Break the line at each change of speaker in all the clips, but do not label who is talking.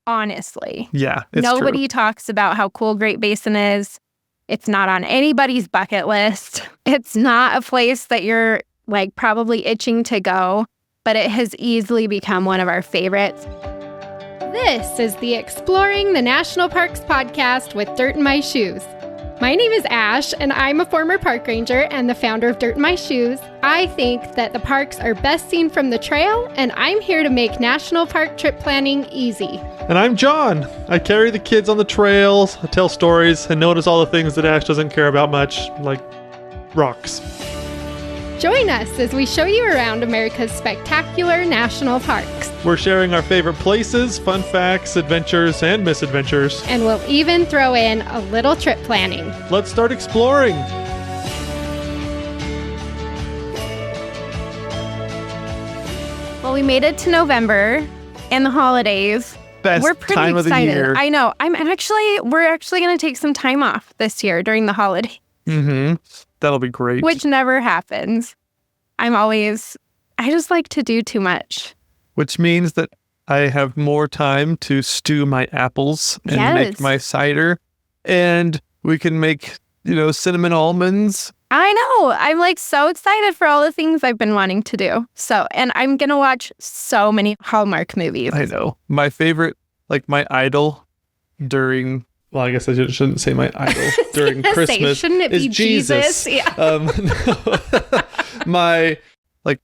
honestly.
Yeah, it's
Nobody
true.
talks about how cool Great Basin is. It's not on anybody's bucket list. It's not a place that you're like probably itching to go, but it has easily become one of our favorites.
This is the Exploring the National Parks podcast with Dirt in My Shoes. My name is Ash, and I'm a former park ranger and the founder of Dirt in My Shoes. I think that the parks are best seen from the trail, and I'm here to make national park trip planning easy.
And I'm John. I carry the kids on the trails, I tell stories, and notice all the things that Ash doesn't care about much, like rocks.
Join us as we show you around America's spectacular national parks.
We're sharing our favorite places, fun facts, adventures, and misadventures.
And we'll even throw in a little trip planning.
Let's start exploring.
Well, we made it to November and the holidays.
Best
We're pretty
time
excited.
of the year.
I know. We're actually going to take some time off this year during the holiday,
That'll be great.
which never happens. I just like to do too much.
Which means that I have more time to stew my apples and make my cider. And we can make, cinnamon almonds.
I know. I'm like so excited for all the things I've been wanting to do. And I'm going to watch so many Hallmark movies.
I know. My favorite, my idol during, well, I guess I shouldn't say my idol during Christmas.
Shouldn't it
is
be Jesus? Yeah.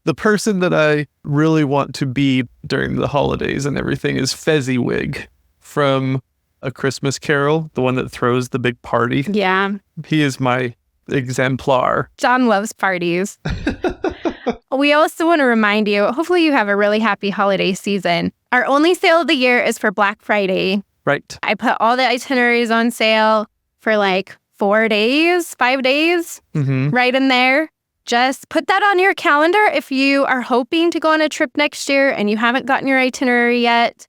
The person that I really want to be during the holidays and everything is Fezziwig from A Christmas Carol, the one that throws the big party.
Yeah.
He is my exemplar.
John loves parties. We also want to remind you, hopefully you have a really happy holiday season. Our only sale of the year is for Black Friday.
Right.
I put all the itineraries on sale for 5 days, right in there. Just put that on your calendar if you are hoping to go on a trip next year and you haven't gotten your itinerary yet.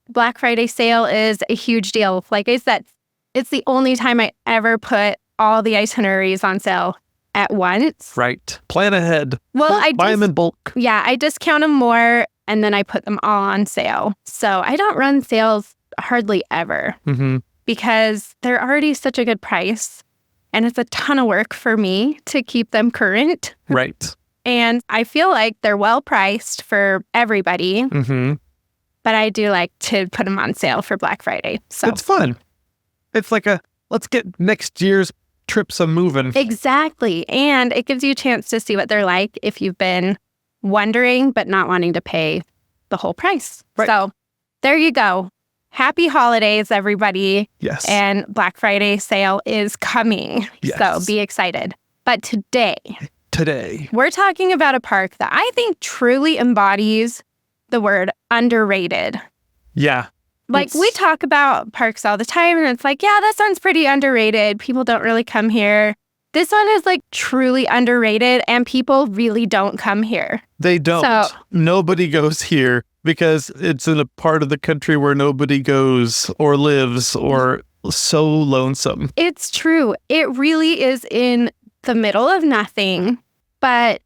Black Friday sale is a huge deal. Like I said, it's the only time I ever put all the itineraries on sale at once.
Right. Plan ahead.
Well,
buy them in bulk.
Yeah, I discount them more and then I put them all on sale. So I don't run sales hardly ever because they're already such a good price. And it's a ton of work for me to keep them current.
Right.
And I feel like they're well priced for everybody. But I do like to put them on sale for Black Friday. So
it's fun. It's like let's get next year's trips a-moving.
Exactly. And it gives you a chance to see what they're like if you've been wondering but not wanting to pay the whole price.
Right.
So there you go. Happy holidays, everybody.
Yes.
And Black Friday sale is coming.
Yes.
So be excited. But today, we're talking about a park that I think truly embodies the word underrated.
Yeah.
We talk about parks all the time and it's like, yeah, that sounds pretty underrated. People don't really come here. This one is truly underrated and people really don't come here.
They don't.
So,
nobody goes here because it's in a part of the country where nobody goes or lives or so lonesome.
It's true. It really is in the middle of nothing. But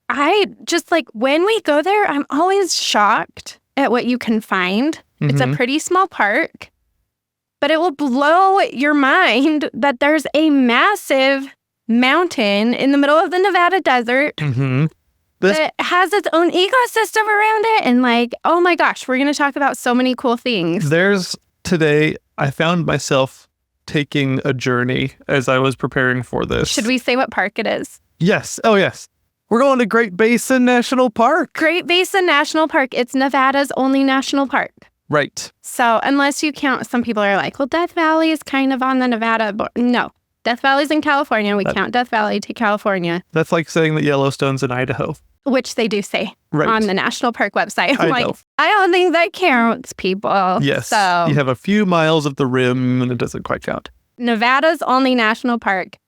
I just when we go there, I'm always shocked at what you can find. It's a pretty small park, but it will blow your mind that there's a massive mountain in the middle of the Nevada desert that has its own ecosystem around it. And oh my gosh, we're going to talk about so many cool things.
Today, I found myself taking a journey as I was preparing for this.
Should we say what park it is?
Yes. Oh, yes. We're going to Great Basin National Park.
Great Basin National Park. It's Nevada's only national park.
Right.
So unless you count, some people are like, well, Death Valley is kind of on the Nevada border. No. Death Valley's in California. We count Death Valley to California.
That's like saying that Yellowstone's in Idaho.
Which they do say on the National Park website. I'm
know.
I don't think that counts, people.
Yes.
So
you have a few miles of the rim and it doesn't quite count.
Nevada's only national park,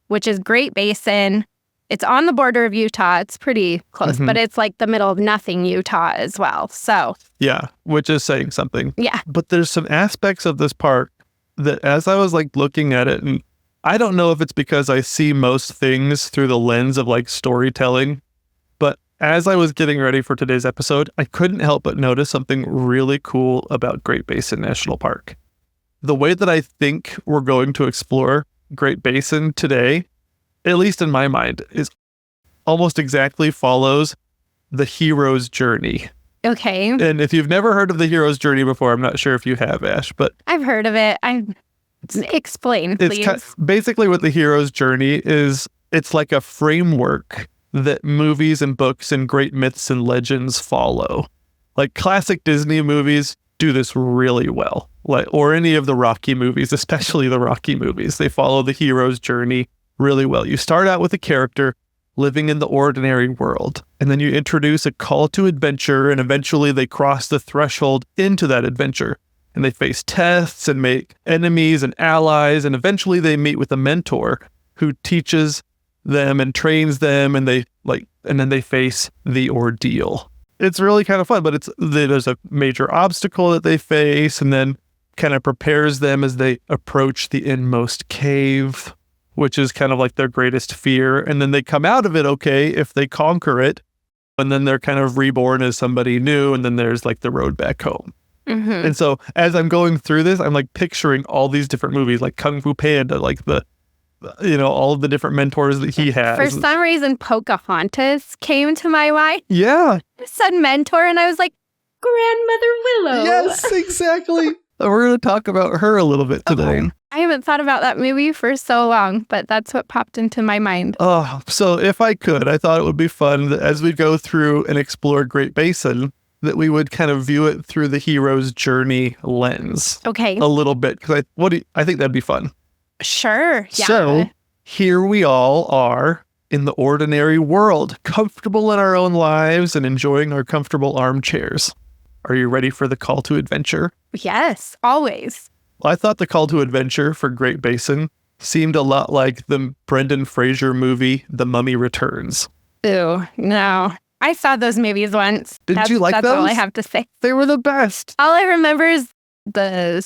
which is Great Basin. It's on the border of Utah. It's pretty close, but it's the middle of nothing Utah as well. So
yeah, which is saying something.
Yeah.
But there's some aspects of this park that as I was looking at it, and I don't know if it's because I see most things through the lens of storytelling, but as I was getting ready for today's episode, I couldn't help but notice something really cool about Great Basin National Park. The way that I think we're going to explore Great Basin today, at least in my mind, is almost exactly follows the hero's journey.
Okay.
And if you've never heard of the hero's journey before, I'm not sure if you have, Ash, but
I've heard of it. Explain, please.
Basically what the hero's journey is, it's like a framework that movies and books and great myths and legends follow. Like classic Disney movies do this really well. Or any of the Rocky movies, especially the Rocky movies. They follow the hero's journey really well. You start out with a character living in the ordinary world, and then you introduce a call to adventure, and eventually they cross the threshold into that adventure. And they face tests and make enemies and allies, and eventually they meet with a mentor who teaches them and trains them, and then they face the ordeal. It's really kind of fun, but there's a major obstacle that they face, and then kind of prepares them as they approach the inmost cave, which is kind of like their greatest fear. And then they come out of it okay if they conquer it, and then they're kind of reborn as somebody new, and then there's like the road back home.
Mm-hmm.
And so as I'm going through this, I'm like picturing all these different movies, like Kung Fu Panda, like all of the different mentors that he has.
For some reason, Pocahontas came to my mind.
Yeah.
I said mentor, and I was like, Grandmother Willow.
Yes, exactly. We're going to talk about her a little bit today.
Okay. I haven't thought about that movie for so long, but that's what popped into my mind.
Oh, so if I could, I thought it would be fun that as we go through and explore Great Basin, that we would kind of view it through the hero's journey lens.
Okay.
A little bit, because I think that'd be fun.
Sure. Yeah.
So here we all are in the ordinary world, comfortable in our own lives and enjoying our comfortable armchairs. Are you ready for the call to adventure?
Yes, always.
Well, I thought the call to adventure for Great Basin seemed a lot like the Brendan Fraser movie, The Mummy Returns.
Ew, no. I saw those movies once.
Did you like those?
That's all I have to say.
They were the best.
All I remember is the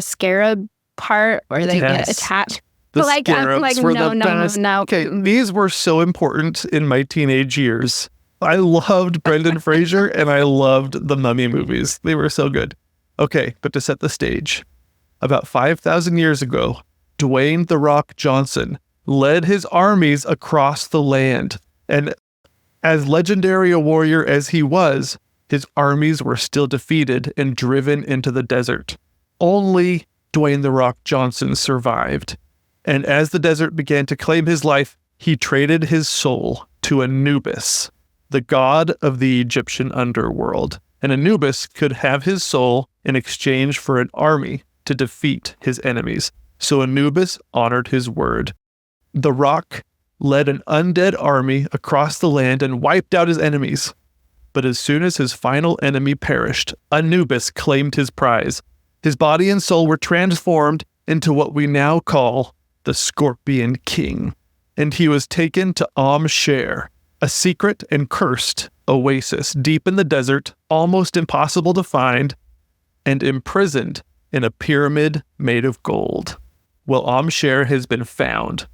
scarab part where they get attached.
The
but
scarabs were the best.
No.
Okay, these were so important in my teenage years. I loved Brendan Fraser and I loved the Mummy movies. They were so good. Okay, but to set the stage, about 5,000 years ago, Dwayne "The Rock" Johnson led his armies across the land. And as legendary a warrior as he was, his armies were still defeated and driven into the desert. Only Dwayne "The Rock" Johnson survived. And as the desert began to claim his life, he traded his soul to Anubis, the god of the Egyptian underworld. And Anubis could have his soul in exchange for an army to defeat his enemies. So Anubis honored his word. The Rock led an undead army across the land and wiped out his enemies. But as soon as his final enemy perished, Anubis claimed his prize. His body and soul were transformed into what we now call the Scorpion King. And he was taken to Sher, a secret and cursed oasis deep in the desert, almost impossible to find, and imprisoned in a pyramid made of gold. Well, Sher has been found.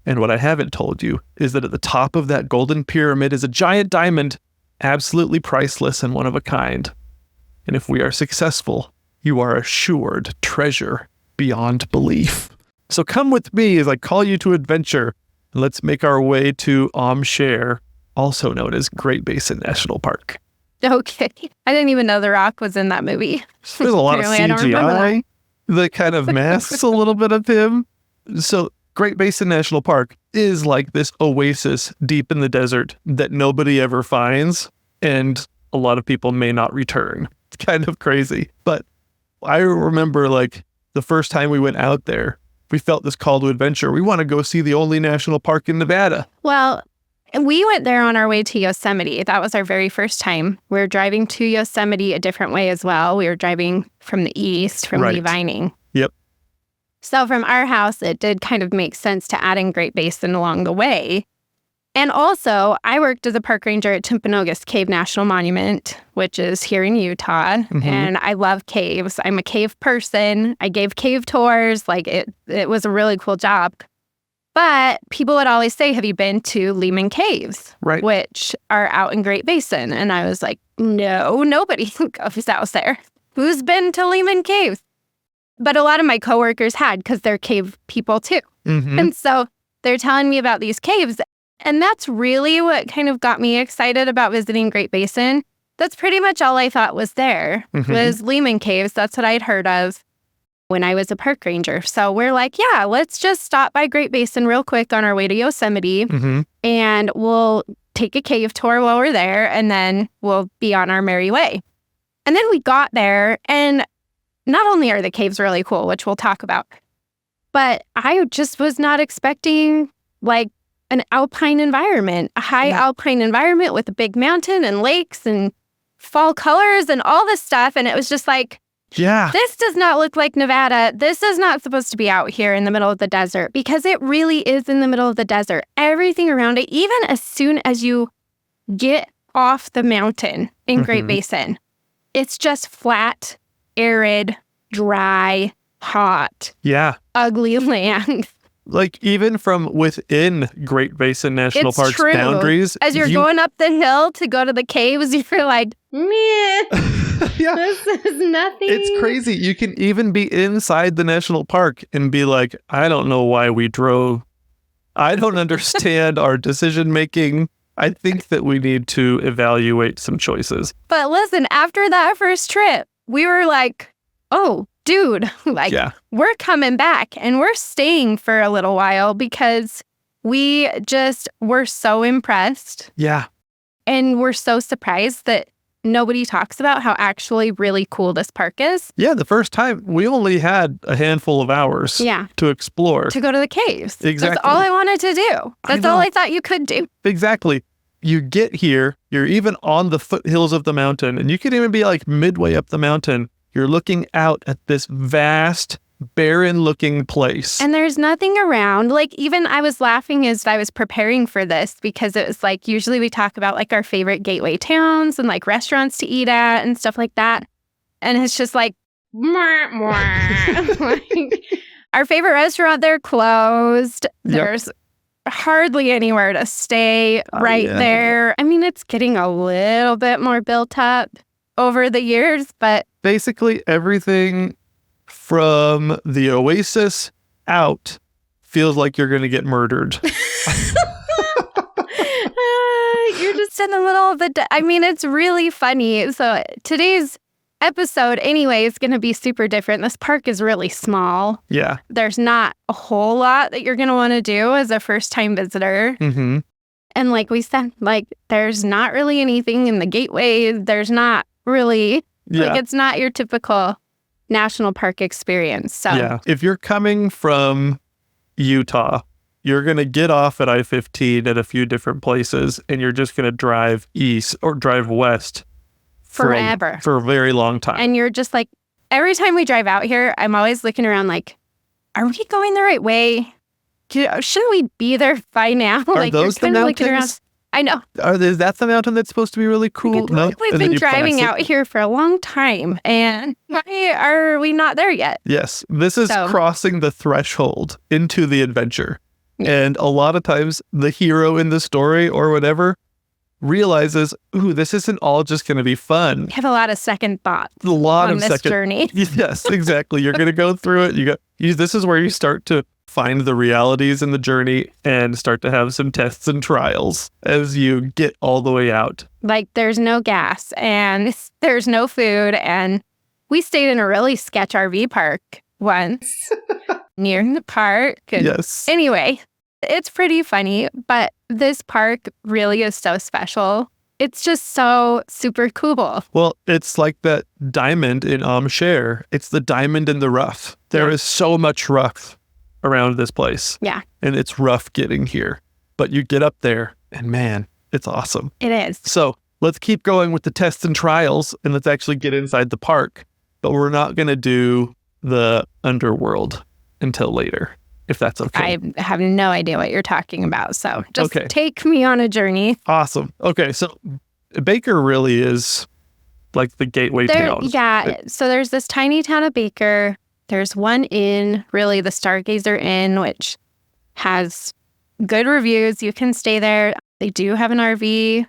And what I haven't told you is that at the top of that golden pyramid is a giant diamond, absolutely priceless and one of a kind. And if we are successful, you are assured treasure beyond belief. So come with me as I call you to adventure. Let's make our way to Sher, also known as Great Basin National Park.
Okay. I didn't even know The Rock was in that movie.
There's a lot of CGI that kind of masks a little bit of him. So Great Basin National Park is like this oasis deep in the desert that nobody ever finds, and a lot of people may not return. It's kind of crazy. But I remember the first time we went out there, we felt this call to adventure. We want to go see the only national park in Nevada.
Well, we went there on our way to Yosemite. That was our very first time. We were driving to Yosemite a different way as well. We were driving from the east, from Lee Vining.
Yep.
So from our house, it did kind of make sense to add in Great Basin along the way. And also, I worked as a park ranger at Timpanogos Cave National Monument, which is here in Utah. Mm-hmm. And I love caves. I'm a cave person. I gave cave tours. It was a really cool job. But people would always say, have you been to Lehman Caves?
Right.
Which are out in Great Basin. And I was like, no, nobody goes out there. Who's been to Lehman Caves? But a lot of my coworkers had, because they're cave people too.
Mm-hmm.
And so they're telling me about these caves. And that's really what kind of got me excited about visiting Great Basin. That's pretty much all I thought was there, was Lehman Caves. That's what I'd heard of when I was a park ranger. So we're like, yeah, let's just stop by Great Basin real quick on our way to Yosemite, and we'll take a cave tour while we're there, and then we'll be on our merry way. And then we got there, and not only are the caves really cool, which we'll talk about, but I just was not expecting like an alpine environment, a high alpine environment with a big mountain and lakes and fall colors and all this stuff. And it was just like, this does not look like Nevada. This is not supposed to be out here in the middle of the desert, because it really is in the middle of the desert. Everything around it, even as soon as you get off the mountain in Great Basin, it's just flat, arid, dry, hot, ugly land.
Like, even from within Great Basin National
It's
Park's
true.
boundaries.
As you're going up the hill to go to the caves, you're like, meh, this is nothing.
It's crazy. You can even be inside the national park and be like, I don't know why we drove. I don't understand our decision making. I think that we need to evaluate some choices.
But listen, after that first trip, we were like, oh, dude, like, we're coming back and we're staying for a little while, because we just were so impressed.
Yeah.
And we're so surprised that nobody talks about how actually really cool this park is.
Yeah, the first time we only had a handful of hours to explore.
To go to the caves.
Exactly.
That's all I wanted to do. That's all I thought you could do.
Exactly. You get here, you're even on the foothills of the mountain, and you can even be like midway up the mountain. You're looking out at this vast, barren-looking place.
And there's nothing around. Like, even I was laughing as I was preparing for this, because it was like, usually we talk about like our favorite gateway towns and like restaurants to eat at and stuff like that. And it's just like, like, our favorite restaurant, they're closed. There's hardly anywhere to stay there. I mean, it's getting a little bit more built up over the years, but
basically everything from the oasis out feels like you're going to get murdered.
You're just in the middle of the I mean, it's really funny. So today's episode anyway is going to be super different. This park is really small.
Yeah.
There's not a whole lot that you're going to want to do as a first-time visitor. And like we said, like, there's not really anything in the gateway. There's not really, like, it's not your typical national park experience. So
if you're coming from Utah, you're going to get off at I-15 at a few different places, and you're just going to drive east or drive west
forever
for a very long time.
And you're just like, every time we drive out here, I'm always looking around like, are we going the right way? Shouldn't we be there by now?
Are
like,
those the mountains?
I know.
Is that the mountain that's supposed to be really cool?
No, we've been driving out here for a long time, and why are we not there yet?
Yes, this is crossing the threshold into the adventure. And a lot of times the hero in the story or whatever realizes, ooh, this isn't all just going to be fun.
You have a lot of second thoughts
on
this journey.
Yes, exactly. You're going to go through it. This is where you start to find the realities in the journey and start to have some tests and trials as you get all the way out.
Like, there's no gas and there's no food. And we stayed in a really sketch RV park once near the park.
Yes.
Anyway, it's pretty funny, but this park really is so special. It's just so super cool.
Well, it's like that diamond in Cher. It's the diamond in the rough. There is so much rough around this place.
Yeah.
And it's rough getting here. But you get up there and man, it's awesome.
It is.
So let's keep going with the tests and trials and let's actually get inside the park. But we're not going to do the underworld until later, if that's okay.
I have no idea what you're talking about. So just take me on a journey.
Awesome. Okay. So Baker really is like the gateway town.
Yeah. So there's this tiny town of Baker. There's one inn, really the Stargazer Inn, which has good reviews. You can stay there. They do have an RV,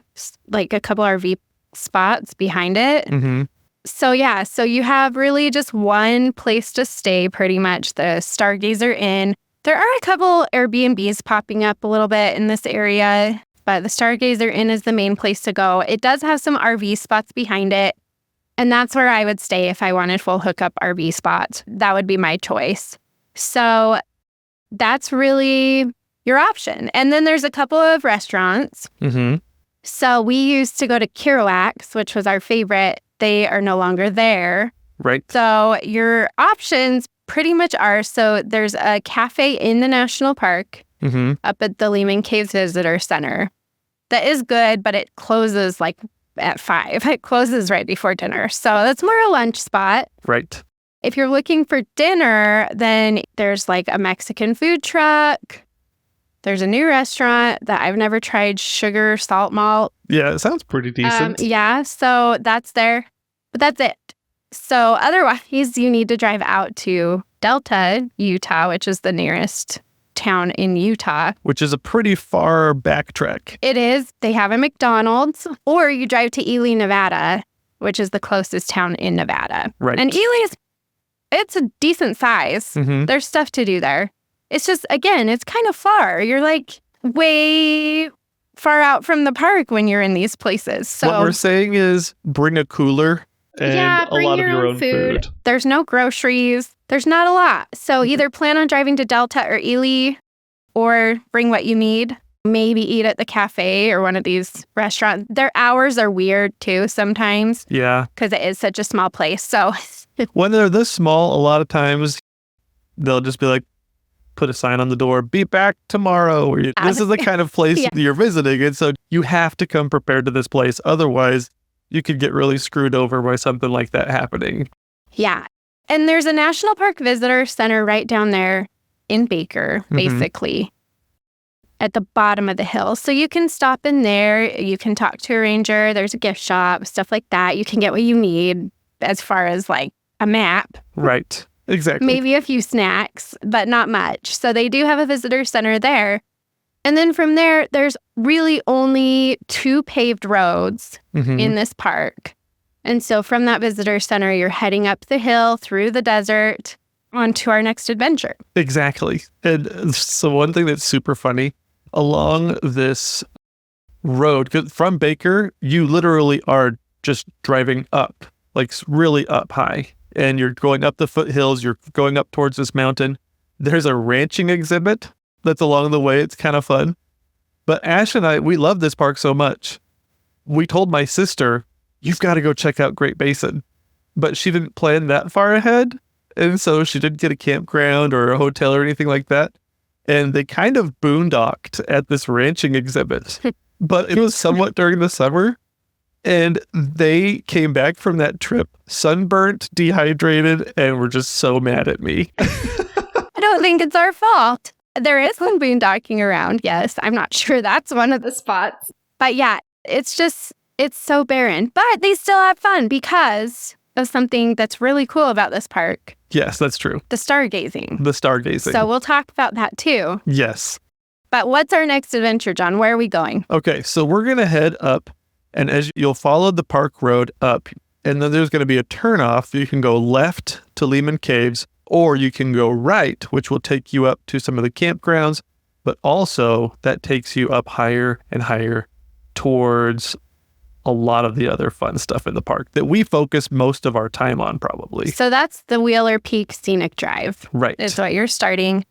like a couple RV spots behind it.
Mm-hmm.
So yeah, so you have really just one place to stay pretty much, the Stargazer Inn. There are a couple Airbnbs popping up a little bit in this area, but the Stargazer Inn is the main place to go. It does have some RV spots behind it, and that's where I would stay if I wanted full hookup RV spots. That would be my choice. So that's really your option. And then there's a couple of restaurants.
Mm-hmm.
So we used to go to Kerouac's, which was our favorite. They are no longer there.
Right.
So your options pretty much are, so there's a cafe in the national park
Mm-hmm.
up at the Lehman Caves Visitor Center. That is good, but it closes like at 5. It closes right before dinner. So that's more a lunch spot.
Right.
If you're looking for dinner, then there's like a Mexican food truck. There's a new restaurant that I've never tried, Sugar Salt Malt.
Yeah, it sounds pretty decent.
Yeah, so that's there. But that's it. So otherwise, you need to drive out to Delta, Utah, which is the nearest town in Utah.
Which is a pretty far backtrack.
It is. They have a McDonald's. Or you drive to Ely, Nevada, which is the closest town in Nevada.
Right.
And Ely it's a decent size.
Mm-hmm.
There's stuff to do there. It's just, again, it's kind of far. You're like way far out from the park when you're in these places. So
What we're saying is bring a cooler and a
bring
lot of
your
your
own
own
food.
food.
there's no groceries. There's not a lot. So either plan on driving to Delta or Ely or bring what you need. Maybe eat at the cafe or one of these restaurants. Their hours are weird too sometimes
Yeah.
because it is such a small place. So
When they're this small, a lot of times they'll just be like, put a sign on the door, be back tomorrow. Or this is the kind of place
Yeah.
you're visiting. And so you have to come prepared to this place. Otherwise, you could get really screwed over by something like that happening.
yeah. And there's a National Park Visitor Center right down there in Baker, basically, at the bottom of the hill. So you can stop in there. You can talk to a ranger. There's a gift shop, stuff like that. You can get what you need as far as like a map,
Right. Exactly.
maybe a few snacks, but not much. So they do have a visitor center there. And then from there, there's really only 2 paved roads
Mhm.
in this park. And so from that visitor center, you're heading up the hill through the desert onto our next adventure.
Exactly. And so one thing that's super funny, along this road, 'cause from Baker, you literally are just driving up, like really up high. And you're going up the foothills, you're going up towards this mountain. There's a ranching exhibit that's along the way. It's kind of fun. But Ash and I, we love this park so much. We told my sister, you've got to go check out Great Basin. But she didn't plan that far ahead. And so she didn't get a campground or a hotel or anything like that. And they kind of boondocked at this ranching exhibit. But it was somewhat during the summer. And they came back from that trip sunburnt, dehydrated, and were just so mad at me.
I don't think it's our fault. There is some boondocking around, yes. I'm not sure that's one of the spots. But yeah, it's so barren. But they still have fun because of something that's really cool about this park.
Yes, that's true.
The stargazing.
The stargazing.
So we'll talk about that too.
Yes.
But what's our next adventure, John? Where are we going?
Okay, so we're going to head up, and as you'll follow the park road up, and then there's going to be a turnoff. You can go left to Lehman Caves, or you can go right, which will take you up to some of the campgrounds, but also that takes you up higher and higher towards a lot of the other fun stuff in the park that we focus most of our time on, probably.
So that's the Wheeler Peak Scenic Drive.
Right.
Is what you're starting.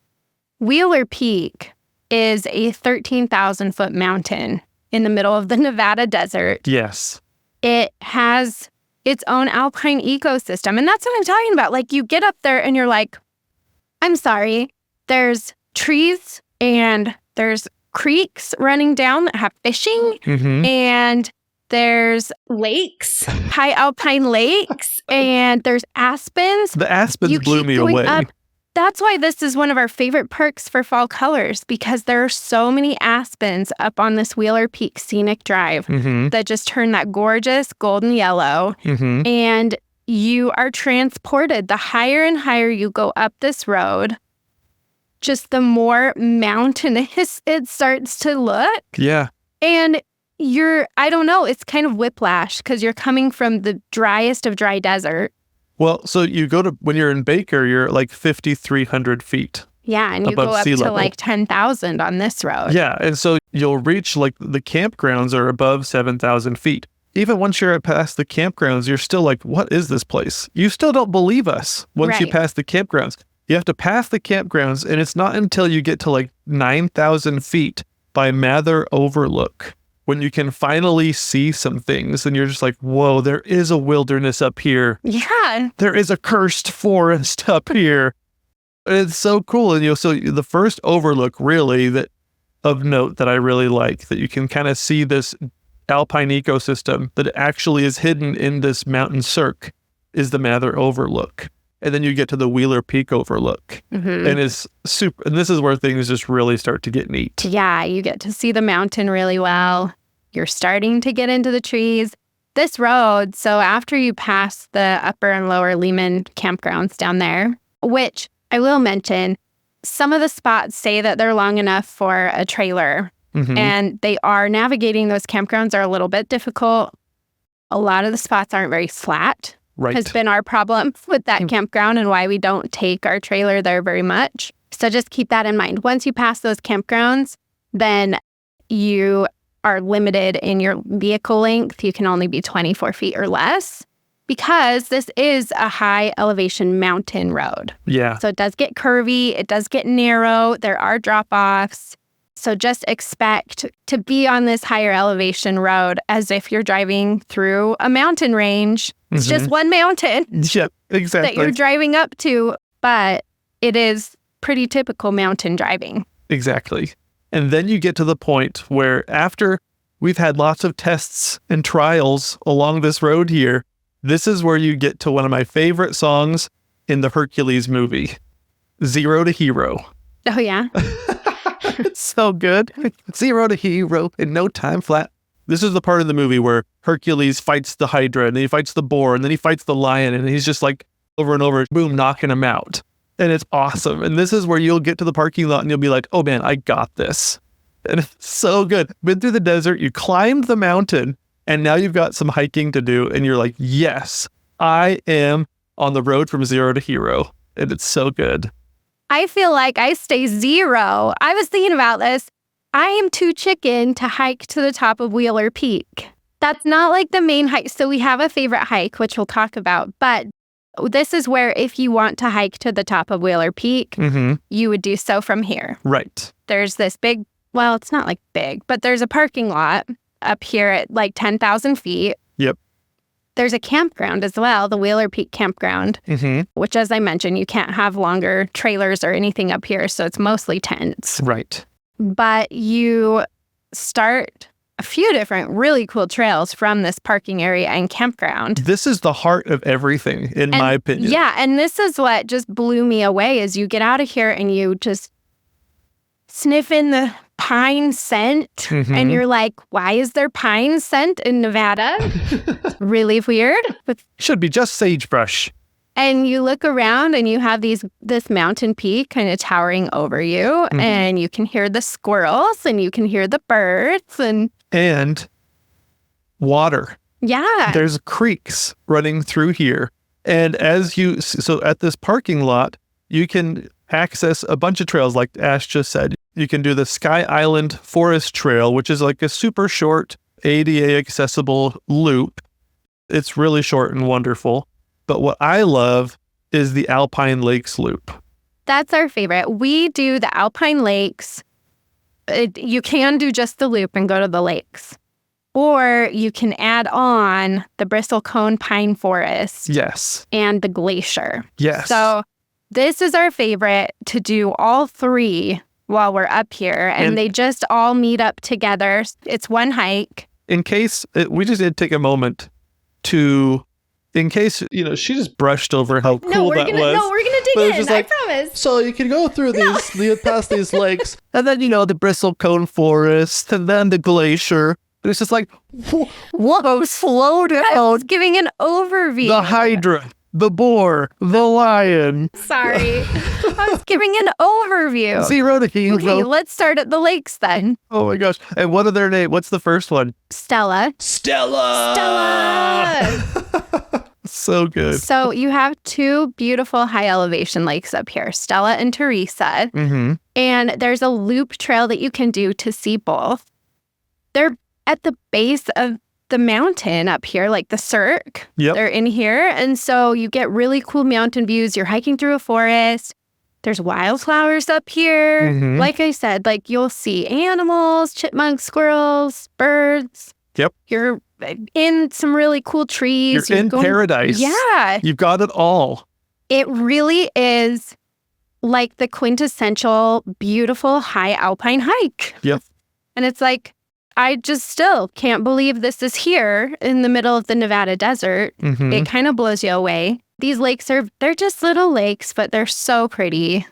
Wheeler Peak is a 13,000-foot mountain in the middle of the Nevada desert.
Yes.
It has its own alpine ecosystem. And that's what I'm talking about. Like, you get up there and you're like, I'm sorry, there's trees and there's creeks running down that have fishing, and there's
Lakes.
high alpine lakes, and there's aspens.
The aspens
You
blew
keep
me
going
away.
up. That's why this is one of our favorite parks for fall colors, because there are so many aspens up on this Wheeler Peak Scenic Drive that just turn that gorgeous golden yellow. And you are transported. The higher and higher you go up this road, just the more mountainous it starts to look.
Yeah.
And I don't know, it's kind of whiplash because you're coming from the driest of dry desert.
Well, so when you're in Baker, you're like 5,300 feet.
Yeah, and you go up to like 10,000 on this road.
Yeah, and so you'll reach like the campgrounds are above 7,000 feet. Even once you're past the campgrounds, you're still like, what is this place? You still don't believe us once you pass the campgrounds. You have to pass the campgrounds, and it's not until you get to like 9,000 feet by Mather Overlook when you can finally see some things, and you're just like, whoa, there is a wilderness up here.
Yeah.
There is a cursed forest up here. It's so cool. And so the first overlook really of note that I really like, that you can kind of see this Alpine ecosystem that actually is hidden in this mountain cirque, is the Mather Overlook. And then you get to the Wheeler Peak Overlook. Mm-hmm. And it's super. And this is where things just really start to get neat.
Yeah, you get to see the mountain really well. You're starting to get into the trees. This road, so after you pass the upper and lower Lehman campgrounds down there, which I will mention, some of the spots say that they're long enough for a trailer. Mm-hmm. And navigating those campgrounds are a little bit difficult. A lot of the spots aren't very flat.
Right.
Has been our problem with that campground and why we don't take our trailer there very much. So just keep that in mind. Once you pass those campgrounds, then you are limited in your vehicle length. You can only be 24 feet or less because this is a high elevation mountain road.
Yeah.
So it does get curvy. It does get narrow. There are drop-offs. So just expect to be on this higher elevation road as if you're driving through a mountain range. It's just one mountain
yep, exactly.
that you're driving up to, but it is pretty typical mountain driving.
Exactly. And then you get to the point where after we've had lots of tests and trials along this road here, this is where you get to one of my favorite songs in the Hercules movie, Zero to Hero.
Oh, yeah?
It's so good. Zero to hero in no time flat. This is the part of the movie where Hercules fights the Hydra, and then he fights the boar, and then he fights the lion, and he's just like over and over, boom, knocking him out. And it's awesome. And this is where you'll get to the parking lot and you'll be like, oh man, I got this. And it's so good. Been through the desert, you climbed the mountain, and now you've got some hiking to do. And you're like, yes, I am on the road from zero to hero. And it's so good.
I feel like I stay zero. I was thinking about this. I am too chicken to hike to the top of Wheeler Peak. That's not like the main hike. So we have a favorite hike, which we'll talk about. But this is where if you want to hike to the top of Wheeler Peak, you would do so from here.
Right.
There's this big, well, it's not like big, but there's a parking lot up here at like 10,000 feet.
Yep.
There's a campground as well, the Wheeler Peak campground, which, as I mentioned, you can't have longer trailers or anything up here, so it's mostly tents.
Right.
But you start a few different really cool trails from this parking area and campground.
This is the heart of everything, in my opinion.
Yeah, and this is what just blew me away is you get out of here and you just sniff in the pine scent, and you're like, why is there pine scent in Nevada? Really weird.
Should be just sagebrush.
And you look around and you have this mountain peak kind of towering over you, and you can hear the squirrels and you can hear the birds and
water.
Yeah.
There's creeks running through here. And so at this parking lot, you can access a bunch of trails like Ash just said. You can do the Sky Island Forest Trail, which is like a super short ADA accessible loop. It's really short and wonderful. But what I love is the Alpine Lakes Loop.
That's our favorite. We do the Alpine Lakes. You can do just the loop and go to the lakes. Or you can add on the Bristlecone Pine Forest.
Yes.
And the glacier.
Yes.
So this is our favorite to do all three while we're up here. And they just all meet up together. It's one hike.
In case, we just did take a moment to... In case, she just brushed over how cool that was.
No, we're going to dig in, I promise.
So you can go through past these lakes, and then, the Bristlecone Forest, and then the glacier. And it's just like, whoa, slow down.
I was giving an overview.
The Hydra, the boar, the lion.
Sorry.
I was giving an overview.
0 to hero.
Okay, let's start at the lakes then.
Oh my gosh. And what are their name? What's the first one?
Stella.
Stella! So good.
So you have 2 beautiful high elevation lakes up here, Stella and Teresa.
Mm-hmm.
And there's a loop trail that you can do to see both. They're at the base of the mountain up here, like the Cirque.
Yep.
They're in here. And so you get really cool mountain views. You're hiking through a forest. There's wildflowers up here.
Mhm.
Like I said, like you'll see animals, chipmunks, squirrels, birds.
Yep.
You're in some really cool trees.
You're in paradise.
Yeah.
You've got it all.
It really is like the quintessential beautiful high alpine hike.
Yep.
And it's like, I just still can't believe this is here in the middle of the Nevada desert.
Mhm.
It kind of blows you away. These lakes they're just little lakes, but they're so pretty.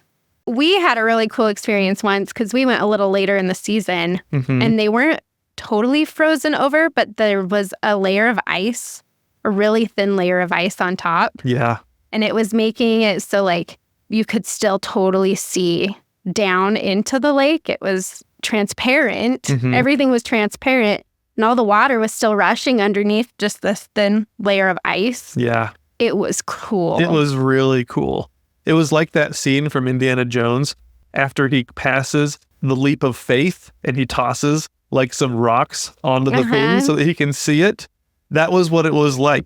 We had a really cool experience once because we went a little later in the season
Mhm.
and they weren't totally frozen over, but there was a layer of ice, a really thin layer of ice on top.
Yeah.
And it was making it so like you could still totally see down into the lake. It was transparent.
Mhm.
Everything was transparent. And all the water was still rushing underneath just this thin layer of ice.
Yeah.
It was cool.
It was really cool. It was like that scene from Indiana Jones after he passes the leap of faith and he tosses like some rocks onto the thing so that he can see it. That was what it was like.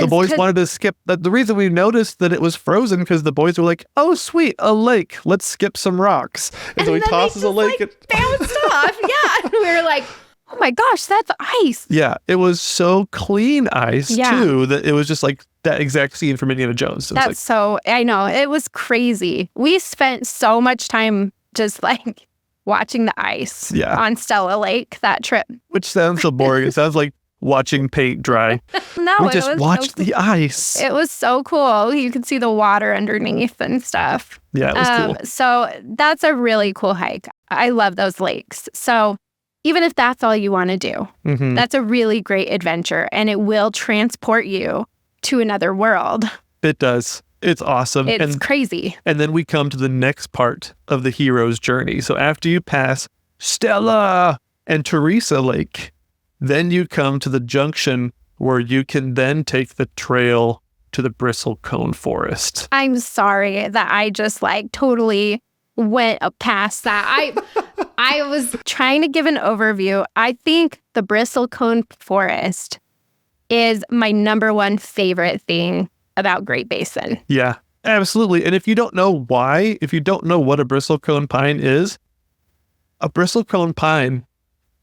The boys wanted to skip. The reason we noticed that it was frozen because the boys were like, "Oh, sweet, a lake. Let's skip some rocks." And so he
then
tosses
they
a lake.
just, bounced off. Yeah. We were like, oh my gosh, that's ice.
Yeah, it was so clean ice
Yeah.
too that it was just like that exact scene from Indiana Jones. It was
That's so, I know. It was crazy. We spent so much time just like watching the ice on Stella Lake that trip.
which sounds so boring. It sounds like watching paint dry.
No,
We
it
just
was
watched
so,
the ice.
it was so cool. You could see the water underneath and stuff.
Yeah, it was cool.
So that's a really cool hike. I love those lakes. So even if that's all you want to do,
Mhm.
that's a really great adventure and it will transport you to another world.
It does. It's awesome.
It's crazy.
And then we come to the next part of the hero's journey. So after you pass Stella and Teresa Lake, then you come to the junction where you can then take the trail to the Bristlecone Forest.
I'm sorry that I just like totally went up past that. I was trying to give an overview. I think the Bristlecone Forest is my number one favorite thing about Great Basin.
Yeah, absolutely. And if you don't know why, if you don't know what a bristlecone pine is, a bristlecone pine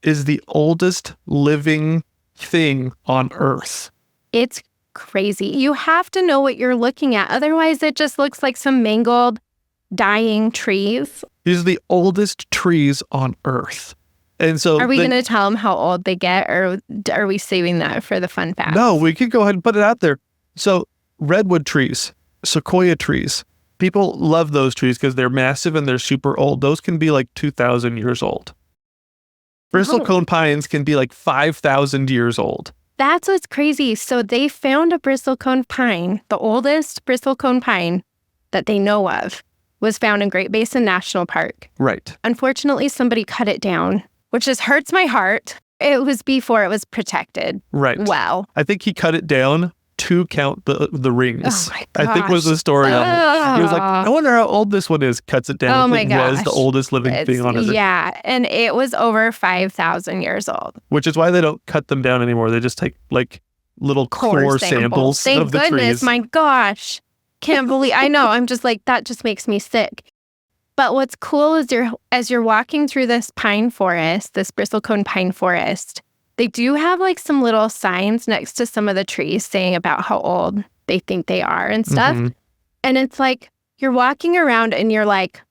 is the oldest living thing on Earth.
It's crazy. You have to know what you're looking at. Otherwise, it just looks like some mangled, dying trees.
These are the oldest trees on Earth. And so
Are we going to tell them how old they get, or are we saving that for the fun fact?
No, we could go ahead and put it out there. So redwood trees, sequoia trees, people love those trees because they're massive and they're super old. Those can be like 2,000 years old. Bristlecone pines can be like 5,000 years old.
That's what's crazy. So they found a bristlecone pine, the oldest bristlecone pine that they know of, was found in Great Basin National Park.
Right.
Unfortunately, somebody cut it down, which just hurts my heart. It was before it was protected.
Right.
Wow.
I think he cut it down to count the rings.
Oh my gosh.
I think was the story on it. He was like, I wonder how old this one is. Cuts it down.
Oh my
It
gosh.
was the oldest living thing on Earth.
Yeah, and it was over 5,000 years old.
Which is why they don't cut them down anymore. They just take like little core samples
Thank
of the
goodness,
trees.
my gosh. Can't believe, I know, I'm just like, that just makes me sick. But what's cool is as you're walking through this pine forest, this bristlecone pine forest, they do have like some little signs next to some of the trees saying about how old they think they are and stuff.
Mhm.
And it's like, you're walking around and you're like,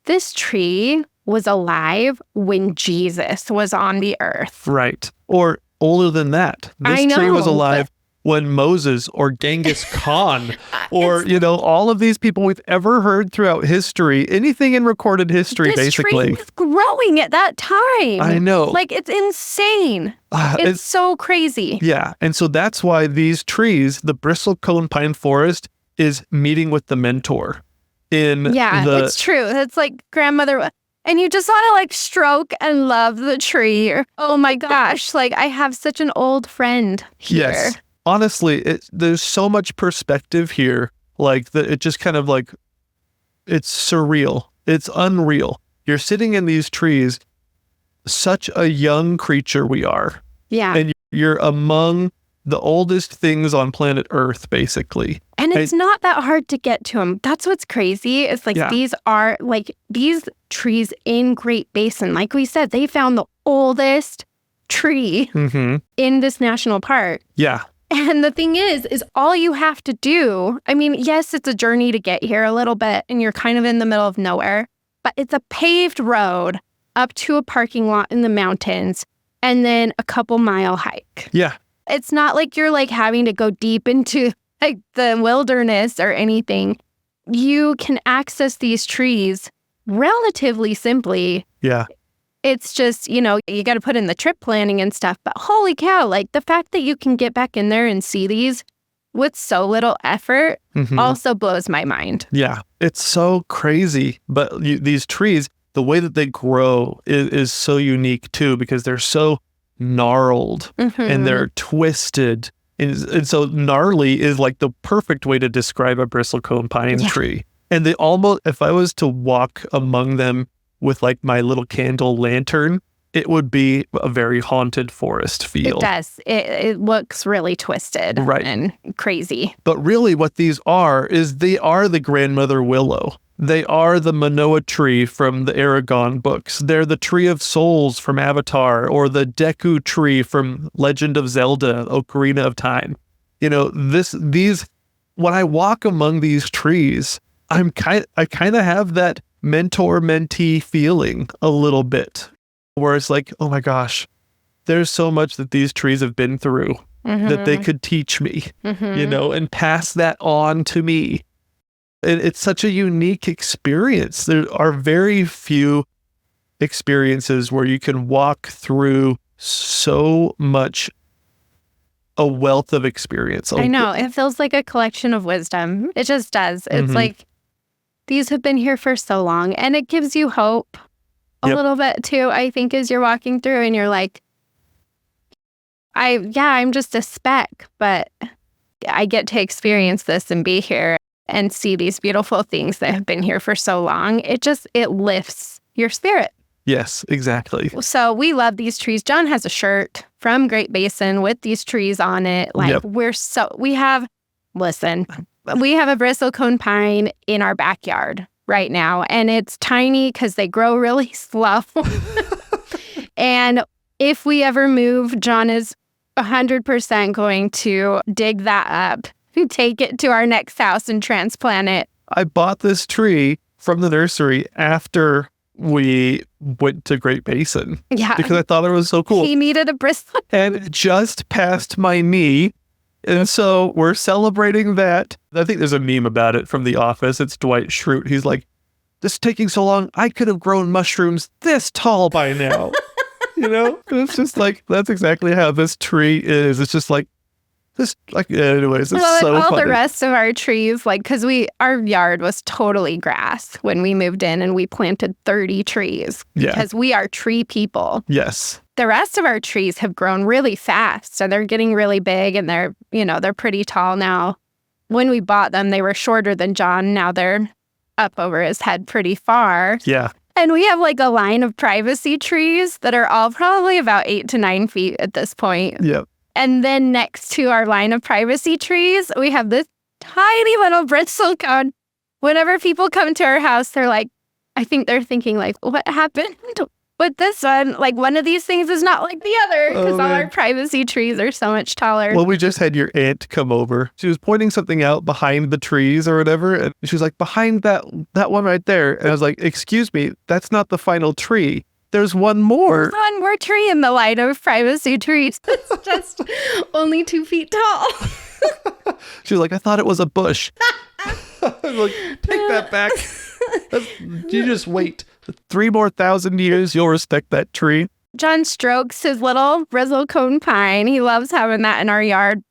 this tree was alive when Jesus was on the earth.
Right. Or older than that.
I
This tree was
know,
alive when Moses or Genghis Khan or, all of these people we've ever heard throughout history, anything in recorded history, basically.
Tree was growing at that time.
I know.
Like, it's insane. It's so crazy.
Yeah. And so that's why these trees, the bristlecone pine forest, is meeting with the mentor.
It's true. It's like grandmother. And you just want to like stroke and love the tree. Oh my gosh. Like, I have such an old friend here.
Yes. Honestly, there's so much perspective here. Like, it just kind of like, it's surreal. It's unreal. You're sitting in these trees, such a young creature we are.
Yeah.
And you're among the oldest things on planet Earth, basically.
And it's not that hard to get to them. That's what's crazy. It's like these are like these trees in Great Basin. Like we said, they found the oldest tree in this national park.
Yeah.
And the thing is all you have to do, I mean, yes, it's a journey to get here a little bit and you're kind of in the middle of nowhere, but it's a paved road up to a parking lot in the mountains and then a couple mile hike.
Yeah.
It's not like you're like having to go deep into like the wilderness or anything. You can access these trees relatively simply.
Yeah.
It's just, you got to put in the trip planning and stuff. But holy cow, like the fact that you can get back in there and see these with so little effort also blows my mind.
Yeah, it's so crazy. But these trees, the way that they grow is so unique too, because they're so gnarled and they're twisted. And so gnarly is like the perfect way to describe a bristlecone pine tree. And they almost, if I was to walk among them with like my little candle lantern, it would be a very haunted forest feel.
It does. It looks really twisted and crazy.
But really what these are is they are the grandmother willow. They are the Manoa tree from the Aragon books. They're the tree of souls from Avatar, or the Deku tree from Legend of Zelda, Ocarina of Time. When I walk among these trees, I kind of have that mentor-mentee feeling a little bit, where it's like, oh my gosh, there's so much that these trees have been through that they could teach me, and pass that on to me. It's such a unique experience. There are very few experiences where you can walk through so much, a wealth of experience.
I know. It feels like a collection of wisdom. It just does. It's like, these have been here for so long, and it gives you hope a little bit too, I think, as you're walking through and you're like, I'm just a speck, but I get to experience this and be here and see these beautiful things that have been here for so long. It lifts your spirit.
Yes, exactly.
So we love these trees. John has a shirt from Great Basin with these trees on it. Like we have a bristlecone pine in our backyard right now, and it's tiny because they grow really slow. And if we ever move, John is 100% going to dig that up, take it to our next house and transplant it.
I bought this tree from the nursery after we went to Great Basin.
Yeah.
Because I thought it was so cool.
He needed a bristle.
And it just past my knee. And so we're celebrating that. I think there's a meme about it from The Office. It's Dwight Schrute. He's like, this is taking so long. I could have grown mushrooms this tall by now. It's just like, that's exactly how this tree is. It's just like, anyways, it's so
all
funny.
The rest of our trees, like, because our yard was totally grass when we moved in, and we planted 30 trees because we are tree people.
Yes.
The rest of our trees have grown really fast, so they're getting really big, and they're pretty tall now. When we bought them, they were shorter than John. Now they're up over his head pretty far.
Yeah.
And we have like a line of privacy trees that are all probably about 8 to 9 feet at this point.
Yep.
And then next to our line of privacy trees, we have this tiny little bristlecone. Whenever people come to our house, they're like, I think they're thinking like, what happened with this one? Like, one of these things is not like the other, because all our privacy trees are so much taller.
Well, we just had your aunt come over. She was pointing something out behind the trees or whatever. And she was like, behind that one right there. And I was like, excuse me, that's not the final tree. there's one more.
One more tree in the line of privacy trees.
It's just only 2 feet tall.
She was like, I thought it was a bush. I was like, take that back. You just wait. 3 more thousand years, you'll respect that tree.
John strokes his little bristlecone pine. He loves having that in our yard.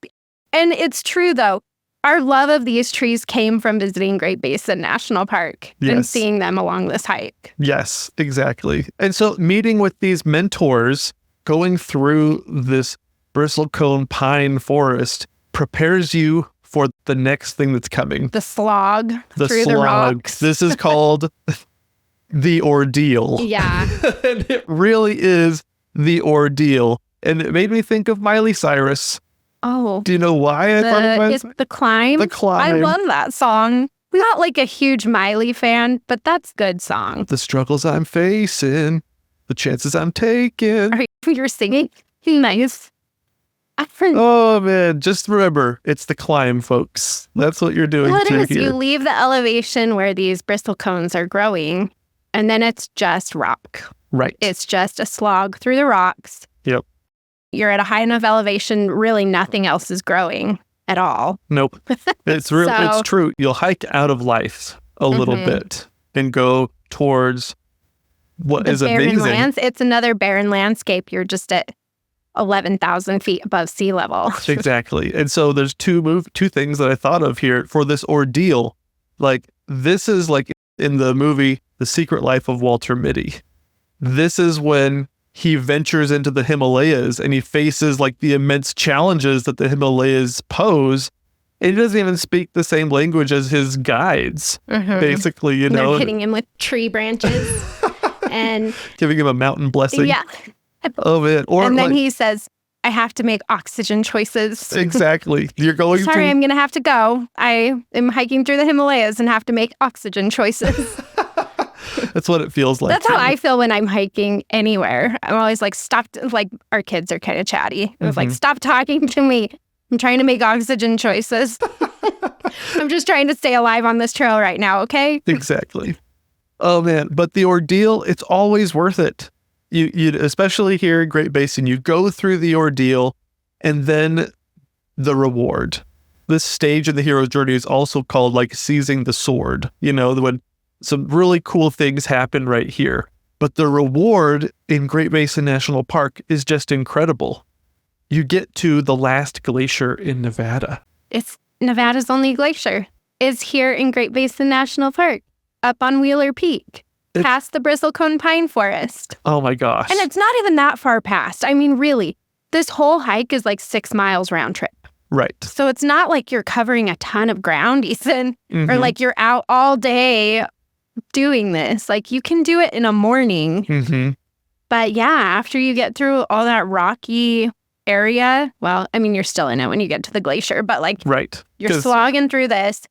And it's true, though. Our love of these trees came from visiting Great Basin National Park and seeing them along this hike.
Yes, exactly. And so meeting with these mentors, going through this bristlecone pine forest prepares you for the next thing that's coming.
The slog through the rocks.
This is called the ordeal.
Yeah.
And it really is the ordeal. And it made me think of Miley Cyrus.
Oh.
Do you know why I thought about
it? The Climb?
The Climb.
I love that song. I'm not like a huge Miley fan, but that's a good song.
The struggles I'm facing, the chances I'm taking.
You're singing? Nice.
Oh, man. Just remember, it's the climb, folks. That's what you're doing
Well, it is.
here.
You leave the elevation where these bristlecones are growing, and then it's just rock.
Right.
It's just a slog through the rocks.
Yep.
You're at a high enough elevation, really nothing else is growing at all.
Nope. It's real. It's true. You'll hike out of life a little bit and go towards what is amazing.
Lands. It's another barren landscape. You're just at 11,000 feet above sea level.
Exactly. And so there's two things that I thought of here for this ordeal. Like, this is like in the movie The Secret Life of Walter Mitty. This is when he ventures into the Himalayas and he faces like the immense challenges that the Himalayas pose. And he doesn't even speak the same language as his guides, basically, you know.
They're hitting him with tree branches and
giving him a mountain blessing.
Yeah.
Of it.
And then he says, I have to make oxygen choices.
Exactly. You're going
Sorry, I'm going to have to go. I am hiking through the Himalayas and have to make oxygen choices.
That's what it feels like.
That's how I feel when I'm hiking anywhere. I'm always like, stop. Like, our kids are kind of chatty. I was like, stop talking to me. I'm trying to make oxygen choices. I'm just trying to stay alive on this trail right now, okay?
Exactly. Oh, man. But the ordeal, it's always worth it. You especially here in Great Basin, you go through the ordeal and then the reward. This stage of the hero's journey is also called like seizing the sword, you know, when some really cool things happen right here. But the reward in Great Basin National Park is just incredible. You get to the last glacier in Nevada.
It's Nevada's only glacier is here in Great Basin National Park, up on Wheeler Peak. Past the Bristlecone Pine Forest.
Oh my gosh.
And it's not even that far past. I mean, really, this whole hike is like 6 miles round trip.
Right.
So it's not like you're covering a ton of ground, Ethan, or like you're out all day doing this. Like, you can do it in a morning. But yeah, after you get through all that rocky area, well, I mean, you're still in it when you get to the glacier, but like, you're slogging through this.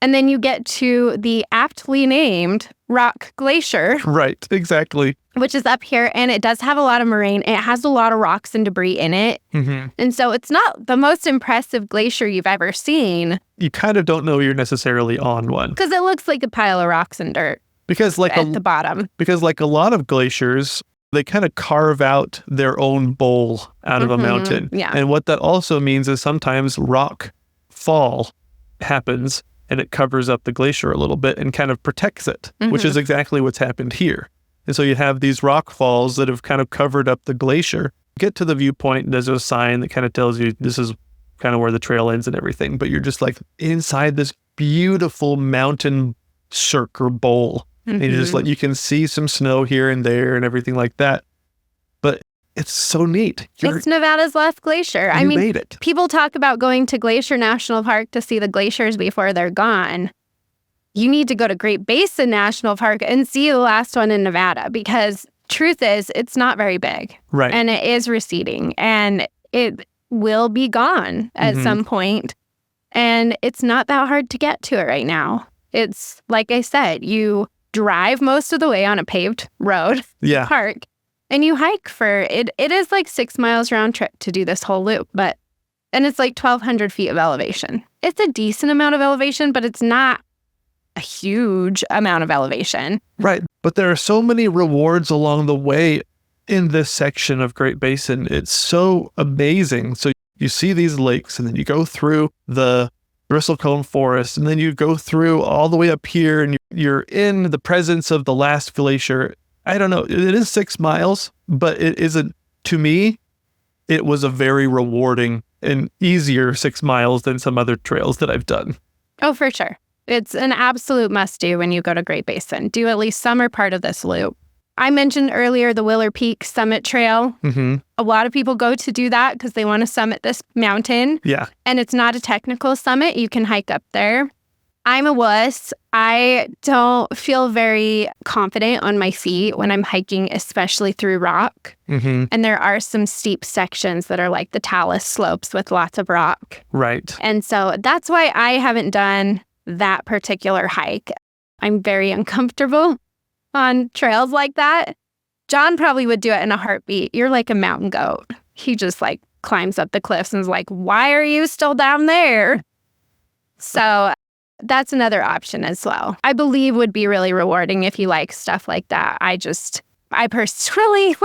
And then you get to the aptly named Rock Glacier.
Right, exactly.
Which is up here, and it does have a lot of moraine. It has a lot of rocks and debris in it. And so it's not the most impressive glacier you've ever seen.
You kind of don't know you're necessarily on one.
Because it looks like a pile of rocks and dirt at the bottom.
Because like a lot of glaciers, they kind of carve out their own bowl out of a mountain.
Yeah.
And what that also means is sometimes rock fall happens and it covers up the glacier a little bit and kind of protects it, which is exactly what's happened here. And so you have these rock falls that have kind of covered up the glacier. Get to the viewpoint, and there's a sign that kind of tells you this is kind of where the trail ends and everything. But you're just like inside this beautiful mountain cirque or bowl. And you're just like, you can see some snow here and there and everything like that. But it's so neat.
It's Nevada's last glacier. I mean,
made it.
People talk about going to Glacier National Park to see the glaciers before they're gone. You need to go to Great Basin National Park and see the last one in Nevada, because truth is, it's not very big.
Right.
And it is receding, and it will be gone at some point. And it's not that hard to get to it right now. It's, like I said, you drive most of the way on a paved road park, and you hike for it. It is like 6 miles round trip to do this whole loop, and it's like 1,200 feet of elevation. It's a decent amount of elevation, but it's not a huge amount of elevation.
Right. But there are so many rewards along the way in this section of Great Basin. It's so amazing. So you see these lakes, and then you go through the Bristlecone forest, and then you go through all the way up here, and you're in the presence of the last glacier. I don't know. It is 6 miles, but it isn't, to me, it was a very rewarding and easier 6 miles than some other trails that I've done.
Oh, for sure. It's an absolute must-do when you go to Great Basin. Do at least some or part of this loop. I mentioned earlier the Willer Peak Summit Trail.
Mm-hmm.
A lot of people go to do that because they want to summit this mountain.
Yeah.
And it's not a technical summit. You can hike up there. I'm a wuss. I don't feel very confident on my feet when I'm hiking, especially through rock.
Mm-hmm.
And there are some steep sections that are like the talus slopes with lots of rock.
Right.
And so that's why I haven't done that particular hike. I'm very uncomfortable on trails like that. John probably would do it in a heartbeat. You're like a mountain goat. He just like climbs up the cliffs and is like, why are you still down there? So that's another option as well. I believe would be really rewarding if you like stuff like that. I personally,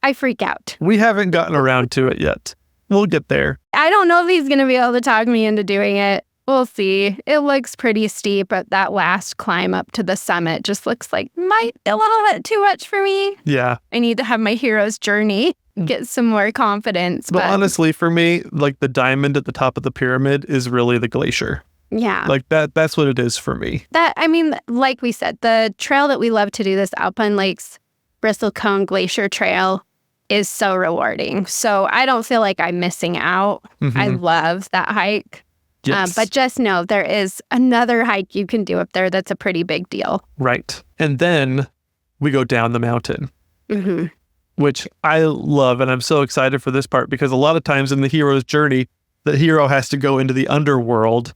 I freak out.
We haven't gotten around to it yet. We'll get there.
I don't know if he's going to be able to talk me into doing it. We'll see. It looks pretty steep, but that last climb up to the summit just looks like might be a little bit too much for me.
Yeah.
I need to have my hero's journey, get some more confidence.
But honestly, for me, like the diamond at the top of the pyramid is really the glacier.
Yeah.
Like that's what it is for me.
Like we said, the trail that we love to do, this Alpine Lakes Bristlecone Glacier Trail, is so rewarding. So I don't feel like I'm missing out.
Mm-hmm.
I love that hike.
Yes.
But just know there is another hike you can do up there that's a pretty big deal.
Right. And then we go down the mountain,
Mm-hmm.
which I love. And I'm so excited for this part because a lot of times in the hero's journey, the hero has to go into the underworld,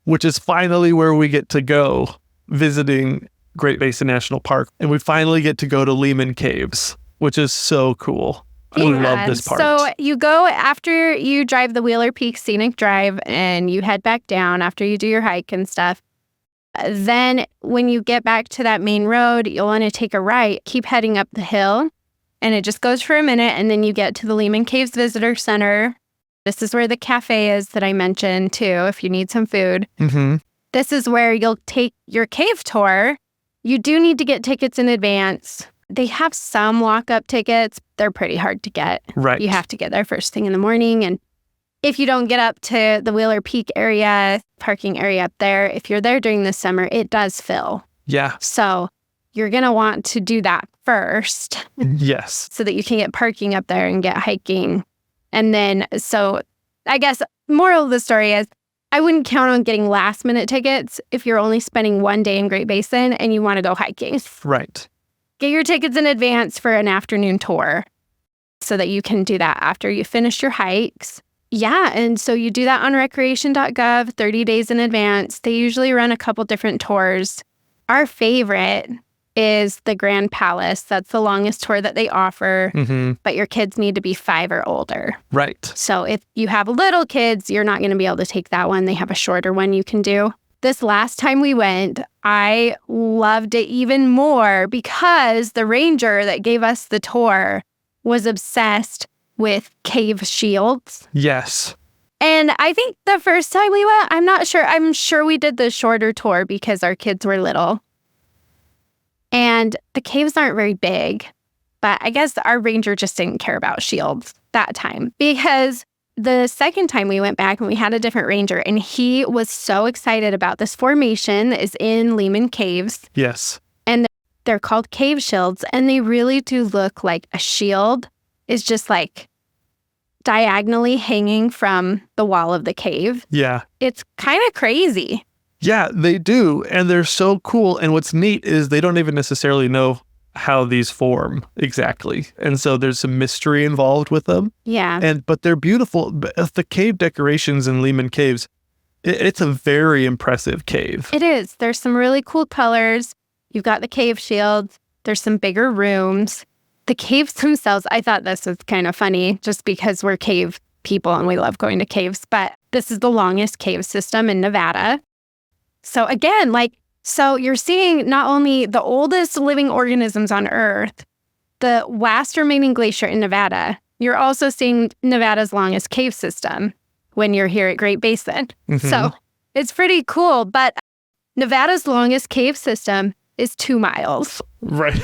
which is finally where we get to go visiting Great Basin National Park. And we finally get to go to Lehman Caves, which is so cool. I love this part.
So you go after you drive the Wheeler Peak Scenic Drive and you head back down after you do your hike and stuff. Then when you get back to that main road, you'll want to take a right, keep heading up the hill, and it just goes for a minute, and then you get to the Lehman Caves Visitor Center. This is where the cafe is that I mentioned too, if you need some food.
Mm-hmm.
This is where you'll take your cave tour. You do need to get tickets in advance. They have some walk-up tickets. They're pretty hard to get.
Right.
You have to get there first thing in the morning. And if you don't get up to the Wheeler Peak area, parking area up there, if you're there during the summer, it does fill.
Yeah.
So you're going to want to do that first.
Yes.
So that you can get parking up there and get hiking. And then, so I guess moral of the story is I wouldn't count on getting last minute tickets if you're only spending one day in Great Basin and you want to go hiking.
Right.
Get your tickets in advance for an afternoon tour so that you can do that after you finish your hikes. Yeah, and so you do that on recreation.gov 30 days in advance. They usually run a couple different tours. Our favorite is the Grand Palace. That's the longest tour that they offer, but your kids need to be 5 or older.
Right.
So if you have little kids, you're not going to be able to take that one. They have a shorter one you can do. This last time we went, I loved it even more because the ranger that gave us the tour was obsessed with cave shields.
Yes.
And I think the first time we went, I'm not sure. I'm sure we did the shorter tour because our kids were little. And the caves aren't very big, but I guess our ranger just didn't care about shields that time because the second time we went back and we had a different ranger and he was so excited about this formation that is in Lehman Caves.
Yes.
And they're called cave shields and they really do look like a shield is just like diagonally hanging from the wall of the cave.
Yeah.
It's kind of crazy.
Yeah, they do. And they're so cool. And what's neat is they don't even necessarily know how these form exactly. And so there's some mystery involved with them.
Yeah.
But they're beautiful. The cave decorations in Lehman Caves, it's a very impressive cave.
It is. There's some really cool colors. You've got the cave shields. There's some bigger rooms. The caves themselves, I thought this was kind of funny just because we're cave people and we love going to caves. But this is the longest cave system in Nevada. So again, like So you're seeing not only the oldest living organisms on Earth, the last remaining glacier in Nevada, you're also seeing Nevada's longest cave system when you're here at Great Basin. So it's pretty cool. But Nevada's longest cave system is 2 miles.
Right.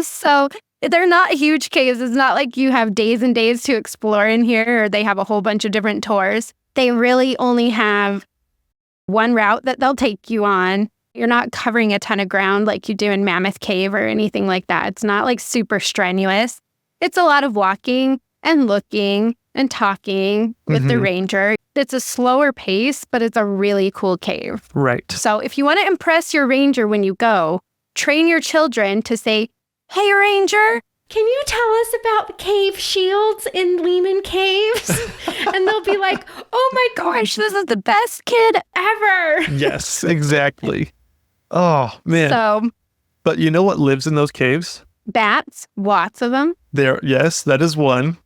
So they're not huge caves. It's not like you have days and days to explore in here, or they have a whole bunch of different tours. They really only have one route that they'll take you on. You're not covering a ton of ground like you do in Mammoth Cave or anything like that. It's not like super strenuous. It's a lot of walking and looking and talking with the ranger. It's a slower pace, but it's a really cool cave.
Right.
So if you want to impress your ranger when you go, train your children to say, "Hey, ranger, can you tell us about the cave shields in Lehman Caves?" And they'll be like, "Oh my gosh, this is the best kid ever."
Yes, exactly. Oh, man.
So,
But you know what lives in those caves?
bats, lots of them.
Yes, that is one.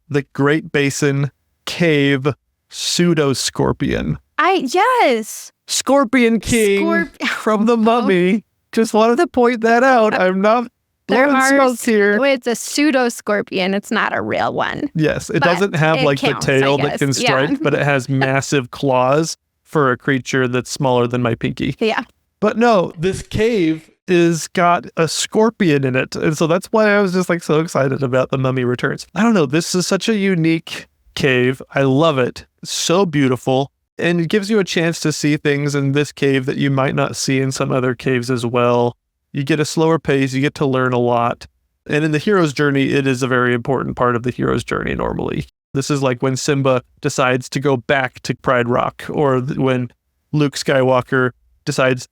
The Great Basin cave pseudo-scorpion.
Yes.
Scorpion King from the Mummy. Just wanted to point that out. I'm not blowing smoke here.
It's a pseudo scorpion. It's not a real one.
Yes, it
But
doesn't have
it
like
counts,
the tail
I
that
guess.
can strike,
Yeah.
but it has massive claws for a creature that's smaller than my pinky.
Yeah.
But no, this cave is got a scorpion in it. And so that's why I was just like so excited about the Mummy Returns. I don't know. This is such a unique cave. I love it. It's so beautiful. And it gives you a chance to see things in this cave that you might not see in some other caves as well. You get a slower pace. You get to learn a lot. And in the hero's journey, it is a very important part of the hero's journey normally. This is like when Simba decides to go back to Pride Rock, or when Luke Skywalker decides,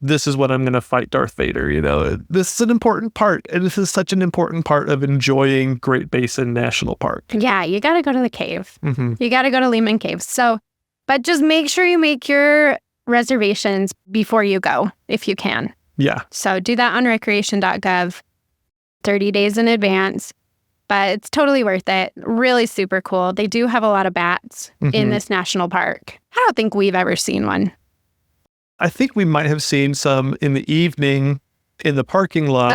this is what I'm going to fight Darth Vader. This is an important part. And this is such an important part of enjoying Great Basin National Park.
Yeah, you got to go to the cave.
Mm-hmm.
You got to go to Lehman Caves. But just make sure you make your reservations before you go, if you can.
Yeah.
So do that on recreation.gov 30 days in advance. But it's totally worth it. Really super cool. They do have a lot of bats in this national park. I don't think we've ever seen one.
I think we might have seen some in the evening in the parking lot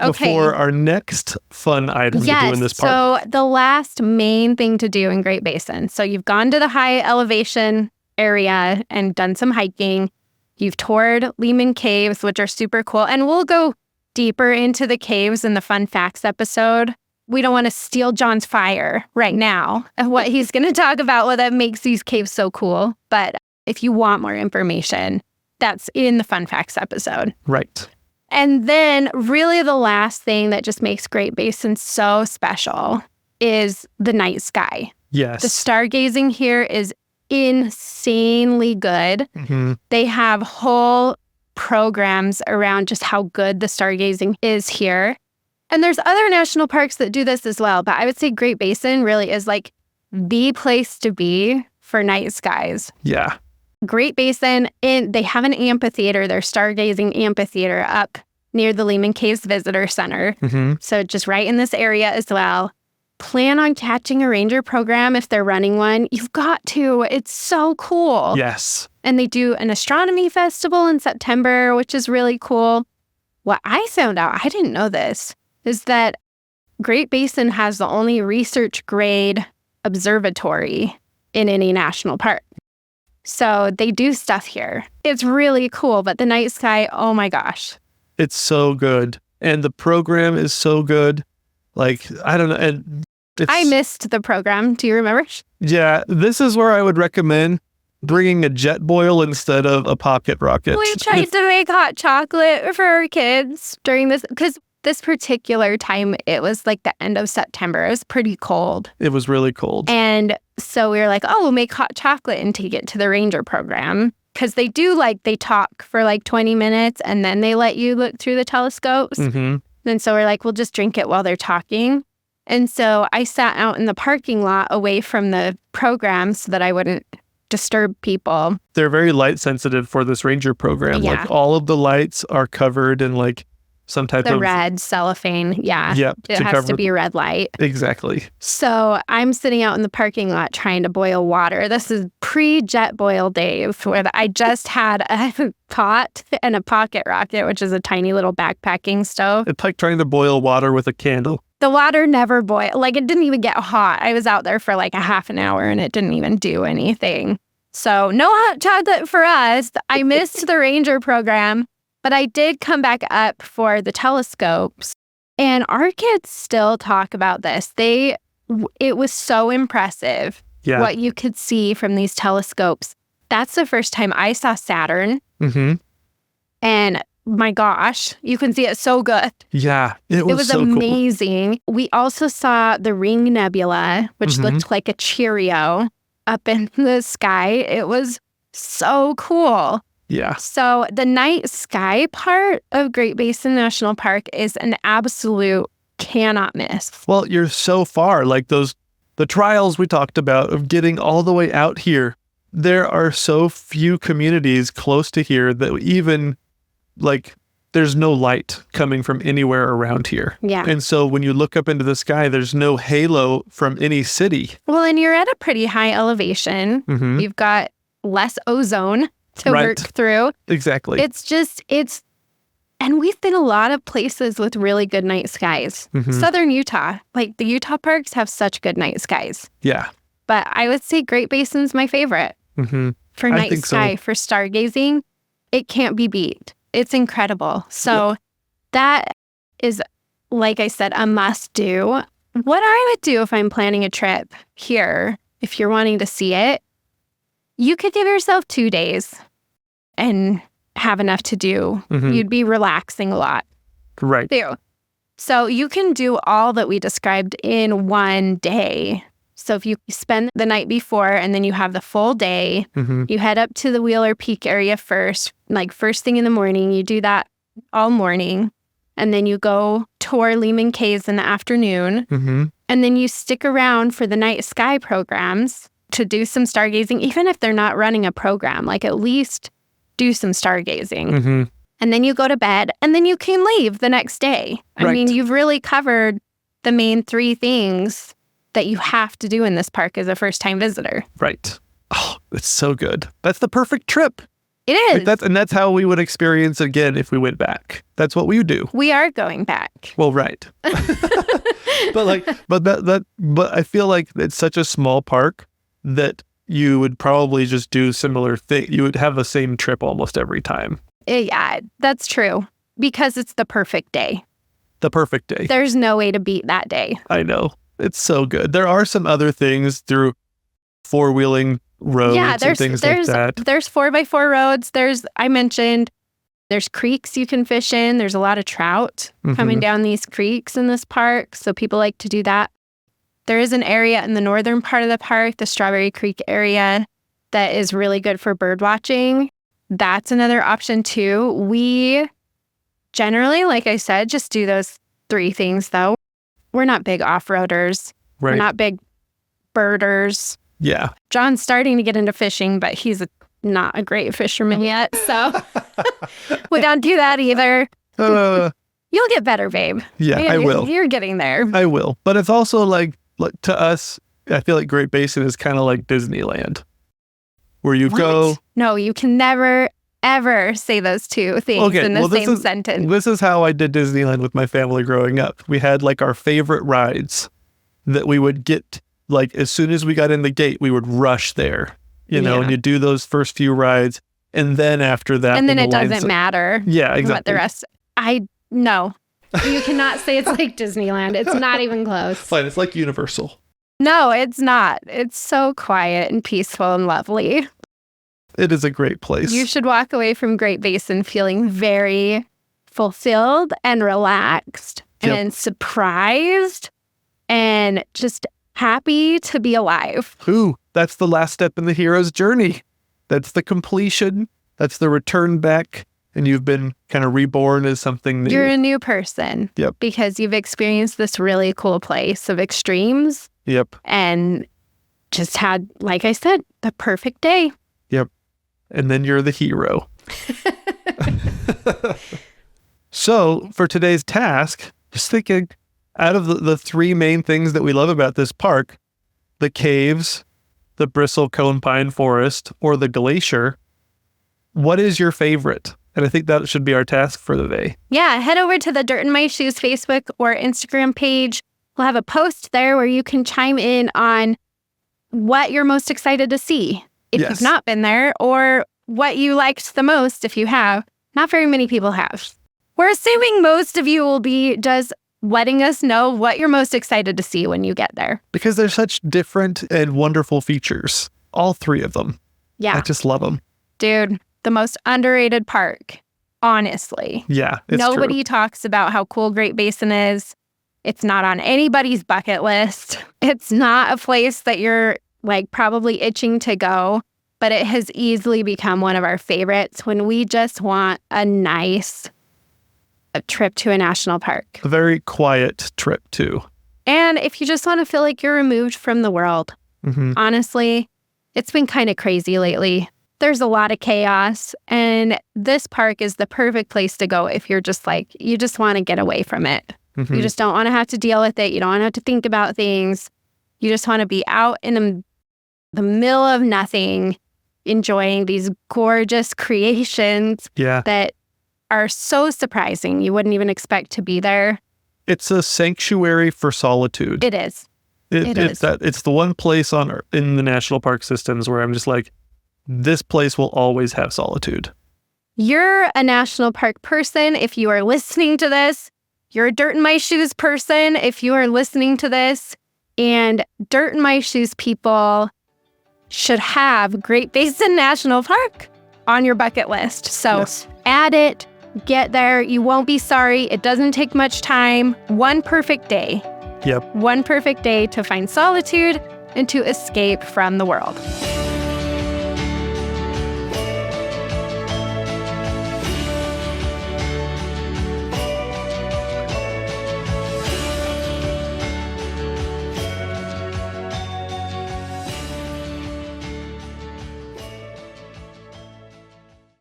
before our next fun item to do in this park.
So the last main thing to do in Great Basin. So you've gone to the high elevation area and done some hiking. You've toured Lehman Caves, which are super cool. And we'll go deeper into the caves in the fun facts episode. We don't want to steal John's fire right now and what he's going to talk about, what that makes these caves so cool. But if you want more information, that's in the fun facts episode.
Right.
And then really the last thing that just makes Great Basin so special is the night sky.
Yes.
The stargazing here is insanely good.
Mm-hmm.
They have whole programs around just how good the stargazing is here. And there's other national parks that do this as well. But I would say Great Basin really is like the place to be for night skies.
Yeah.
Great Basin, they have an amphitheater, their stargazing amphitheater up near the Lehman Caves Visitor Center.
Mm-hmm.
So just right in this area as well. Plan on catching a ranger program if they're running one. You've got to. It's so cool.
Yes.
And they do an astronomy festival in September, which is really cool. What I found out, I didn't know this, is that Great Basin has the only research grade observatory in any national park. So they do stuff here. It's really cool, but the night sky, oh my gosh.
It's so good. And the program is so good. Like, I don't know. And
I missed the program. Do you remember?
Yeah, this is where I would recommend bringing a jet boil instead of a pocket rocket.
We tried to make hot chocolate for our kids during this, because this particular time, it was like the end of September. It was pretty cold.
It was really cold.
And so we were like, we'll make hot chocolate and take it to the ranger program. Because they talk for like 20 minutes and then they let you look through the telescopes.
Mm-hmm.
And so we're like, we'll just drink it while they're talking. And so I sat out in the parking lot away from the program so that I wouldn't disturb people.
They're very light sensitive for this ranger program.
Yeah.
Like all of the lights are covered in like some type
The
of
red cellophane. Yeah.
Yep,
It
to
has
cover
to be red light.
Exactly.
So I'm sitting out in the parking lot trying to boil water. This is pre-jet boil days where I just had a pot and a pocket rocket, which is a tiny little backpacking stove.
It's like trying to boil water with a candle.
The water never boiled. Like, it didn't even get hot. I was out there for like a half an hour and it didn't even do anything. So no hot chocolate for us. I missed the ranger program, but I did come back up for the telescopes. And our kids still talk about this. It was so impressive what you could see from these telescopes. That's the first time I saw Saturn.
Mm-hmm.
And my gosh, you can see it so good.
Yeah, it was so
amazing.
Cool.
We also saw the Ring Nebula, which looked like a Cheerio up in the sky. It was so cool.
Yeah.
So the night sky part of Great Basin National Park is an absolute cannot miss.
Well, you're so far, like the trials we talked about of getting all the way out here. There are so few communities close to here that even like there's no light coming from anywhere around here.
Yeah.
And so when you look up into the sky, there's no halo from any city.
Well, and you're at a pretty high elevation.
Mm-hmm.
You've got less ozone to work through.
Exactly.
And we've been a lot of places with really good night skies.
Mm-hmm.
Southern Utah, like the Utah parks have such good night skies.
Yeah.
But I would say Great Basin's my favorite.
Mm-hmm.
For night sky, for stargazing, it can't be beat. It's incredible. So that is, like I said, a must do. What I would do if I'm planning a trip here, if you're wanting to see it, you could give yourself 2 days and have enough to do.
Mm-hmm.
You'd be relaxing a lot.
Right.
Too. So you can do all that we described in one day. So if you spend the night before and then you have the full day, you head up to the Wheeler Peak area first, like first thing in the morning. You do that all morning. And then you go tour Lehman Caves in the afternoon.
Mm-hmm.
And then you stick around for the night sky programs to do some stargazing, even if they're not running a program, like at least do some stargazing.
Mm-hmm.
And then you go to bed and then you can leave the next day. I mean, you've really covered the main 3 things that you have to do in this park as a first-time visitor.
Right. Oh, it's so good. That's the perfect trip.
It is.
Like that's how we would experience it again if we went back. That's what we would do.
We are going back.
Well, right. but I feel like it's such a small park that you would probably just do similar thing. You would have the same trip almost every time.
Yeah, that's true. Because it's the perfect day.
The perfect day.
There's no way to beat that day.
I know. It's so good. There are some other things through four-wheeling roads and things like that.
There's 4x4 roads. I mentioned there's creeks you can fish in. There's a lot of trout coming down these creeks in this park. So people like to do that. There is an area in the northern part of the park, the Strawberry Creek area, that is really good for bird watching. That's another option too. We generally, like I said, just do those 3 things though. We're not big off-roaders.
Right.
We're not big birders.
Yeah.
John's starting to get into fishing, but he's not a great fisherman yet. So we don't do that either. You'll get better, babe.
Yeah, I will.
You're getting there.
I will. But it's also like to us, I feel like Great Basin is kind of like Disneyland, where you go.
No, you can never, ever say those 2 things in the same sentence.
This is how I did Disneyland with my family growing up. We had like our favorite rides that we would get, like as soon as we got in the gate, we would rush there, you know, and you do those first few rides. And then after that.
And then it doesn't matter.
Yeah, exactly.
What the rest. No. You cannot say it's like Disneyland. It's not even close.
Fine. It's like Universal.
No, it's not. It's so quiet and peaceful and lovely.
It is a great place.
You should walk away from Great Basin feeling very fulfilled and relaxed and surprised and just happy to be alive.
That's the last step in the hero's journey. That's the completion. That's the return back. And you've been kind of reborn as something new.
You're a new person.
Yep.
Because you've experienced this really cool place of extremes.
Yep.
And just had, like I said, the perfect day.
Yep. And then you're the hero. So for today's task, just thinking out of the three main things that we love about this park, the caves, the Bristlecone pine forest, or the glacier, what is your favorite? And I think that should be our task for the day.
Yeah, head over to the Dirt in My Shoes Facebook or Instagram page. We'll have a post there where you can chime in on what you're most excited to see if you've not been there, or what you liked the most if you have. Not very many people have. We're assuming most of you will be just letting us know what you're most excited to see when you get there.
Because they're such different and wonderful features. All three of them.
Yeah.
I just love them.
Dude, the most underrated park, honestly.
Yeah, it's
Nobody
true.
talks about how cool Great Basin is. It's not on anybody's bucket list. It's not a place that you're like probably itching to go, but it has easily become one of our favorites when we just want a nice trip to a national park.
A very quiet trip, too.
And if you just want to feel like you're removed from the world, honestly, it's been kind of crazy lately. There's a lot of chaos, and this park is the perfect place to go if you're just like, you just want to get away from it. You just don't want to have to deal with it. You don't want to have to think about things. You just want to be out in the middle of nothing, enjoying these gorgeous creations that are so surprising. You wouldn't even expect to be there.
It's a sanctuary for solitude.
It is. It is.
It's the one place in the national park systems where I'm just like, this place will always have solitude.
You're a national park person if you are listening to this. You're a Dirt in My Shoes person if you are listening to this. And Dirt in My Shoes people should have Great Basin National Park on your bucket list. So add it, get there. You won't be sorry. It doesn't take much time. One perfect day.
Yep.
One perfect day to find solitude and to escape from the world.